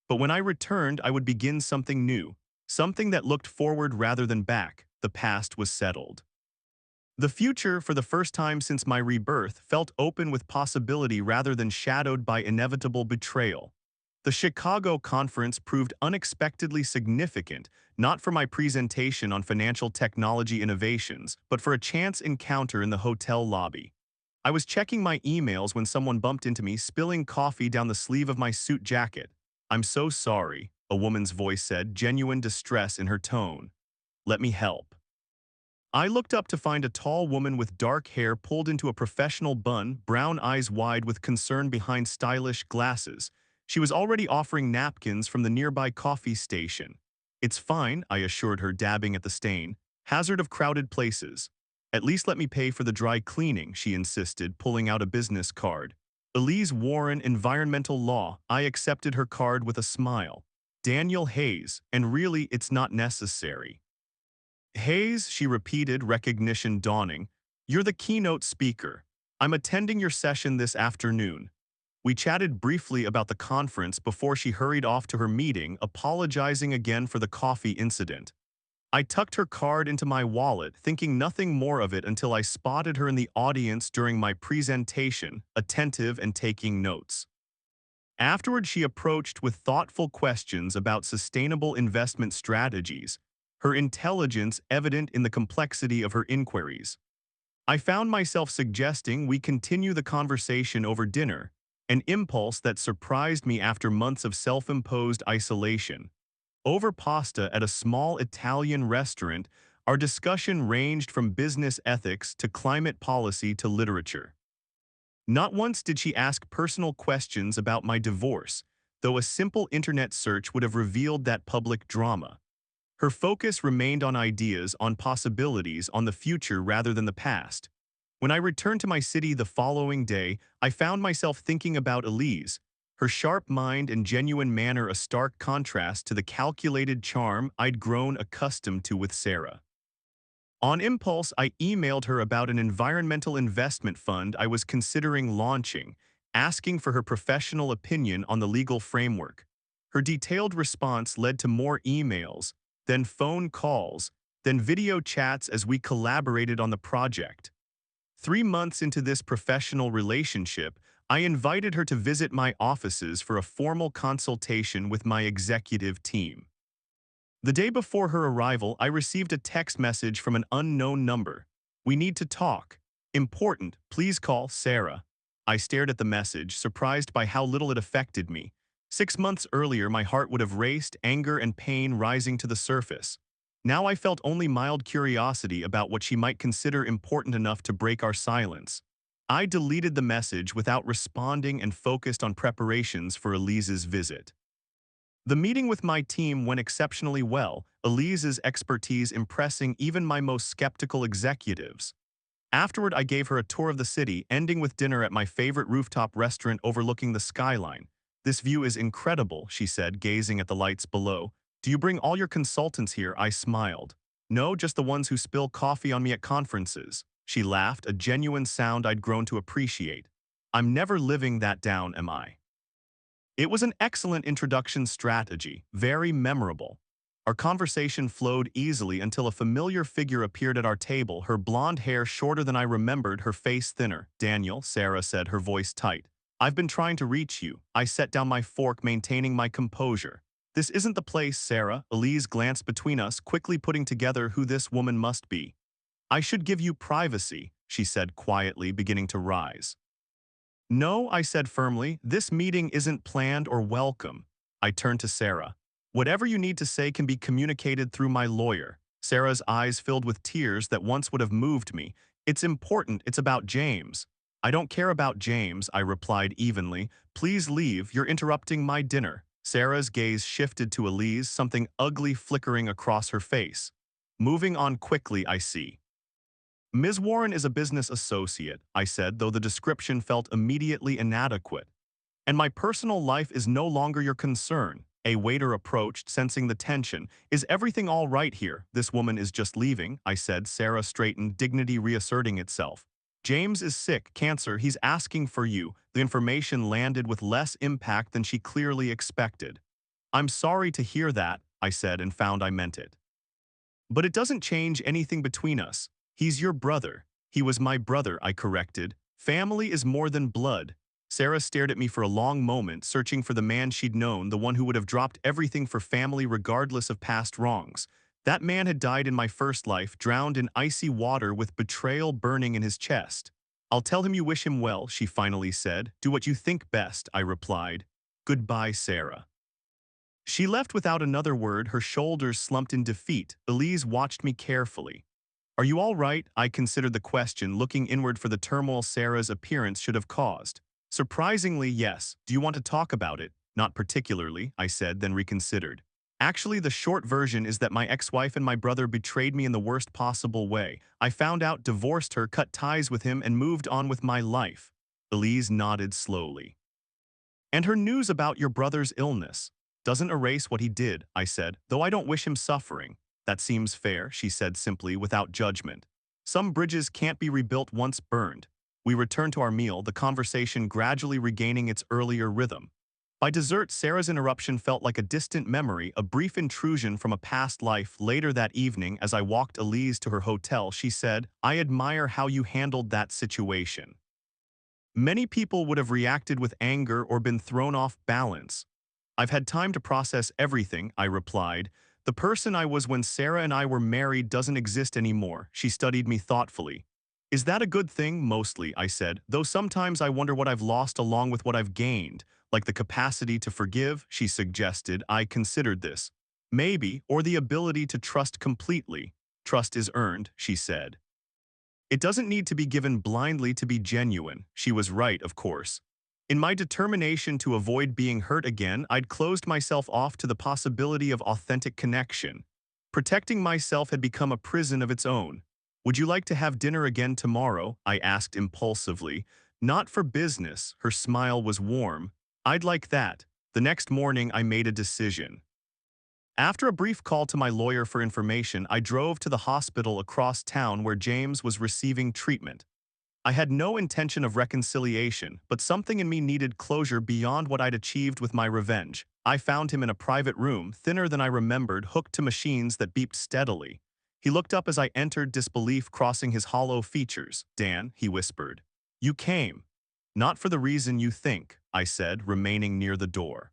A: But when I returned, I would begin something new, something that looked forward rather than back. The past was settled. The future, for the first time since my rebirth, felt open with possibility rather than shadowed by inevitable betrayal. The Chicago conference proved unexpectedly significant, not for my presentation on financial technology innovations, but for a chance encounter in the hotel lobby. I was checking my emails when someone bumped into me, spilling coffee down the sleeve of my suit jacket. "I'm so sorry," a woman's voice said, genuine distress in her tone. "Let me help." I looked up to find a tall woman with dark hair pulled into a professional bun, brown eyes wide with concern behind stylish glasses. She was already offering napkins from the nearby coffee station. "It's fine," I assured her, dabbing at the stain. "Hazard of crowded places." "At least let me pay for the dry cleaning," she insisted, pulling out a business card. "Elise Warren, Environmental Law." I accepted her card with a smile. "Daniel Hayes, and really, it's not necessary." "Hayes," she repeated, recognition dawning. "You're the keynote speaker. I'm attending your session this afternoon." We chatted briefly about the conference before she hurried off to her meeting, apologizing again for the coffee incident. I tucked her card into my wallet, thinking nothing more of it until I spotted her in the audience during my presentation, attentive and taking notes. Afterward, she approached with thoughtful questions about sustainable investment strategies, her intelligence evident in the complexity of her inquiries. I found myself suggesting we continue the conversation over dinner, an impulse that surprised me after months of self-imposed isolation. Over pasta at a small Italian restaurant, our discussion ranged from business ethics to climate policy to literature. Not once did she ask personal questions about my divorce, though a simple internet search would have revealed that public drama. Her focus remained on ideas, on possibilities, on the future rather than the past. When I returned to my city the following day, I found myself thinking about Elise, her sharp mind and genuine manner a stark contrast to the calculated charm I'd grown accustomed to with Sarah. On impulse, I emailed her about an environmental investment fund I was considering launching, asking for her professional opinion on the legal framework. Her detailed response led to more emails, then phone calls, then video chats as we collaborated on the project. 3 months into this professional relationship, I invited her to visit my offices for a formal consultation with my executive team. The day before her arrival, I received a text message from an unknown number. "We need to talk. Important, please call Sarah." I stared at the message, surprised by how little it affected me. 6 months earlier, my heart would have raced, anger and pain rising to the surface. Now I felt only mild curiosity about what she might consider important enough to break our silence. I deleted the message without responding and focused on preparations for Elise's visit. The meeting with my team went exceptionally well, Elise's expertise impressing even my most skeptical executives. Afterward, I gave her a tour of the city, ending with dinner at my favorite rooftop restaurant overlooking the skyline. "This view is incredible," she said, gazing at the lights below. "Do you bring all your consultants here?" I smiled. "No, just the ones who spill coffee on me at conferences." She laughed, a genuine sound I'd grown to appreciate. "I'm never living that down, am I?" It was an excellent introduction strategy, very memorable. Our conversation flowed easily until a familiar figure appeared at our table, her blonde hair shorter than I remembered, her face thinner. "Daniel," Sarah said, her voice tight. "I've been trying to reach you." I set down my fork, maintaining my composure. "This isn't the place, Sarah." Elise glanced between us, quickly putting together who this woman must be. "I should give you privacy," she said quietly, beginning to rise. "No," I said firmly, "this meeting isn't planned or welcome." I turned to Sarah. "Whatever you need to say can be communicated through my lawyer." Sarah's eyes filled with tears that once would have moved me. "It's important, it's about James." "I don't care about James," I replied evenly. "Please leave, you're interrupting my dinner." Sarah's gaze shifted to Elise, something ugly flickering across her face. "Moving on quickly, I see." "Ms. Warren is a business associate," I said, though the description felt immediately inadequate. "And my personal life is no longer your concern." A waiter approached, sensing the tension. "Is everything all right here?" "This woman is just leaving," I said. Sarah straightened, dignity reasserting itself. "James is sick, cancer, he's asking for you." The information landed with less impact than she clearly expected. "I'm sorry to hear that," I said, and found I meant it. "But it doesn't change anything between us. He's your brother." "He was my brother," I corrected. "Family is more than blood." Sarah stared at me for a long moment, searching for the man she'd known, the one who would have dropped everything for family regardless of past wrongs. That man had died in my first life, drowned in icy water with betrayal burning in his chest. "I'll tell him you wish him well," she finally said. "Do what you think best," I replied. "Goodbye, Sarah." She left without another word, her shoulders slumped in defeat. Elise watched me carefully. "Are you all right?" I considered the question, looking inward for the turmoil Sarah's appearance should have caused. "Surprisingly, yes. Do you want to talk about it?" "Not particularly," I said, then reconsidered. "Actually, the short version is that my ex-wife and my brother betrayed me in the worst possible way. I found out, divorced her, cut ties with him, and moved on with my life." Elise nodded slowly. "And her news about your brother's illness doesn't erase what he did," I said, "though I don't wish him suffering." "That seems fair," she said simply, without judgment. "Some bridges can't be rebuilt once burned." We returned to our meal, the conversation gradually regaining its earlier rhythm. By dessert, Sarah's interruption felt like a distant memory, a brief intrusion from a past life. Later that evening, as I walked Elise to her hotel, she said, "I admire how you handled that situation. Many people would have reacted with anger or been thrown off balance." "I've had time to process everything," I replied. "The person I was when Sarah and I were married doesn't exist anymore." She studied me thoughtfully. "Is that a good thing?" "Mostly," I said, "though sometimes I wonder what I've lost along with what I've gained." "Like the capacity to forgive," she suggested. I considered this. "Maybe, or the ability to trust completely." "Trust is earned," she said. "It doesn't need to be given blindly to be genuine." She was right, of course. In my determination to avoid being hurt again, I'd closed myself off to the possibility of authentic connection. Protecting myself had become a prison of its own. "Would you like to have dinner again tomorrow?" I asked impulsively. "Not for business." Her smile was warm. "I'd like that." The next morning, I made a decision. After a brief call to my lawyer for information, I drove to the hospital across town where James was receiving treatment. I had no intention of reconciliation, but something in me needed closure beyond what I'd achieved with my revenge. I found him in a private room, thinner than I remembered, hooked to machines that beeped steadily. He looked up as I entered, disbelief crossing his hollow features. "Dan," he whispered. "You came. Not for the reason you think," I said, remaining near the door.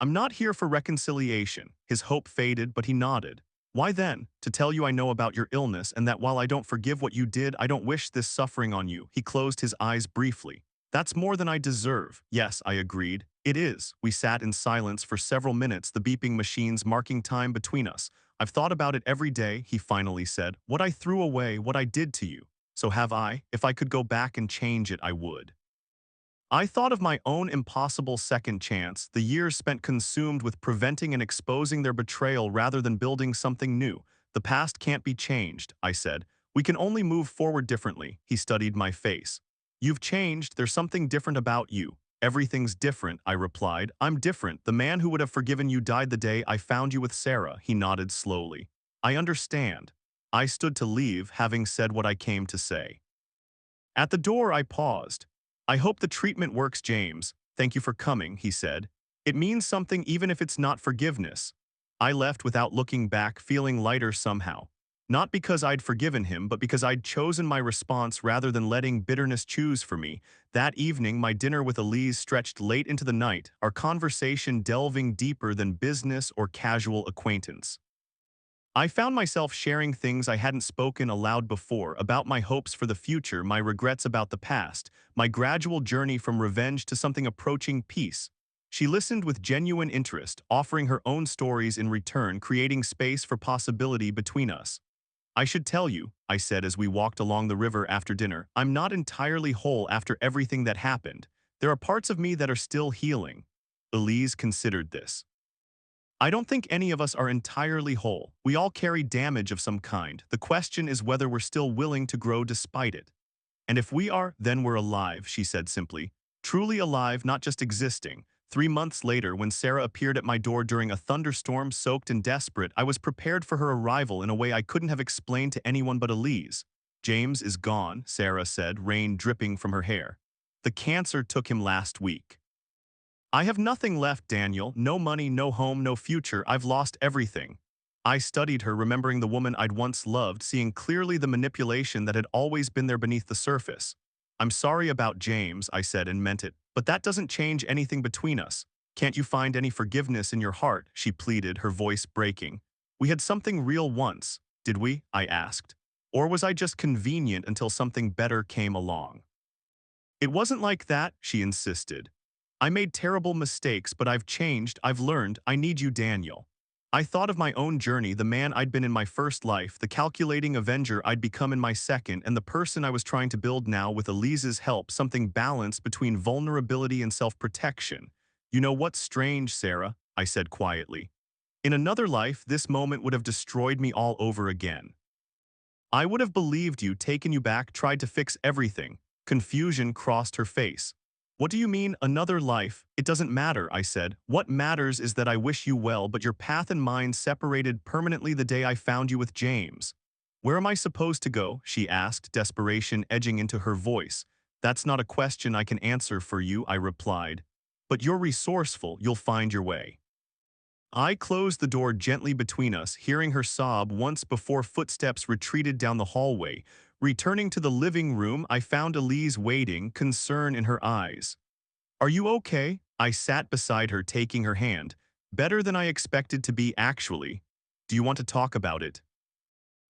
A: "I'm not here for reconciliation." His hope faded, but he nodded. "Why then?" "To tell you I know about your illness and that while I don't forgive what you did, I don't wish this suffering on you." He closed his eyes briefly. "That's more than I deserve." "Yes," I agreed. "It is." We sat in silence for several minutes, the beeping machines marking time between us. "I've thought about it every day," he finally said. "What I threw away, what I did to you. So have I. If I could go back and change it, I would." I thought of my own impossible second chance, the years spent consumed with preventing and exposing their betrayal rather than building something new. "The past can't be changed," I said. "We can only move forward differently." He studied my face. "You've changed, there's something different about you." "Everything's different," I replied. "I'm different. The man who would have forgiven you died the day I found you with Sarah." He nodded slowly. "I understand." I stood to leave, having said what I came to say. At the door, I paused. "I hope the treatment works, James. Thank you for coming," he said. "It means something even if it's not forgiveness." I left without looking back, feeling lighter somehow. Not because I'd forgiven him, but because I'd chosen my response rather than letting bitterness choose for me. That evening, my dinner with Elise stretched late into the night, our conversation delving deeper than business or casual acquaintance. I found myself sharing things I hadn't spoken aloud before about my hopes for the future, my regrets about the past, my gradual journey from revenge to something approaching peace. She listened with genuine interest, offering her own stories in return, creating space for possibility between us. I should tell you, I said as we walked along the river after dinner, I'm not entirely whole after everything that happened. There are parts of me that are still healing. Elise considered this. I don't think any of us are entirely whole. We all carry damage of some kind. The question is whether we're still willing to grow despite it. And if we are, then we're alive, she said simply. Truly alive, not just existing. 3 months later, when Sarah appeared at my door during a thunderstorm, soaked and desperate, I was prepared for her arrival in a way I couldn't have explained to anyone but Elise. James is gone, Sarah said, rain dripping from her hair. The cancer took him last week. I have nothing left, Daniel. No money, no home, no future. I've lost everything. I studied her, remembering the woman I'd once loved, seeing clearly the manipulation that had always been there beneath the surface. I'm sorry about James, I said and meant it, but that doesn't change anything between us. Can't you find any forgiveness in your heart? She pleaded, her voice breaking. We had something real once, did we? I asked. Or was I just convenient until something better came along? It wasn't like that, she insisted. I made terrible mistakes, but I've changed, I've learned, I need you, Daniel. I thought of my own journey, the man I'd been in my first life, the calculating avenger I'd become in my second, and the person I was trying to build now with Elise's help, something balanced between vulnerability and self-protection. You know what's strange, Sarah? I said quietly. In another life, this moment would have destroyed me all over again. I would have believed you, taken you back, tried to fix everything. Confusion crossed her face. What do you mean, another life? It doesn't matter, I said. What matters is that I wish you well, but your path and mine separated permanently the day I found you with James. Where am I supposed to go? She asked, desperation edging into her voice. That's not a question I can answer for you, I replied. But you're resourceful, you'll find your way. I closed the door gently between us, hearing her sob once before footsteps retreated down the hallway. Returning to the living room, I found Elise waiting, concern in her eyes. Are you okay? I sat beside her, taking her hand. Better than I expected to be, actually. Do you want to talk about it?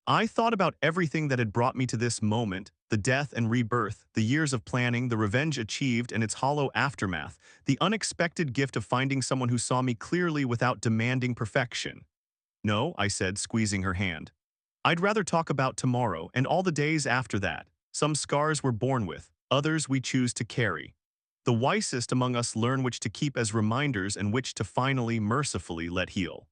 A: I thought about everything that had brought me to this moment, the death and rebirth, the years of planning, the revenge achieved and its hollow aftermath, the unexpected gift of finding someone who saw me clearly without demanding perfection. No, I said, squeezing her hand. I'd rather talk about tomorrow and all the days after that. Some scars we're born with, others we choose to carry. The wisest among us learn which to keep as reminders and which to finally, mercifully let heal.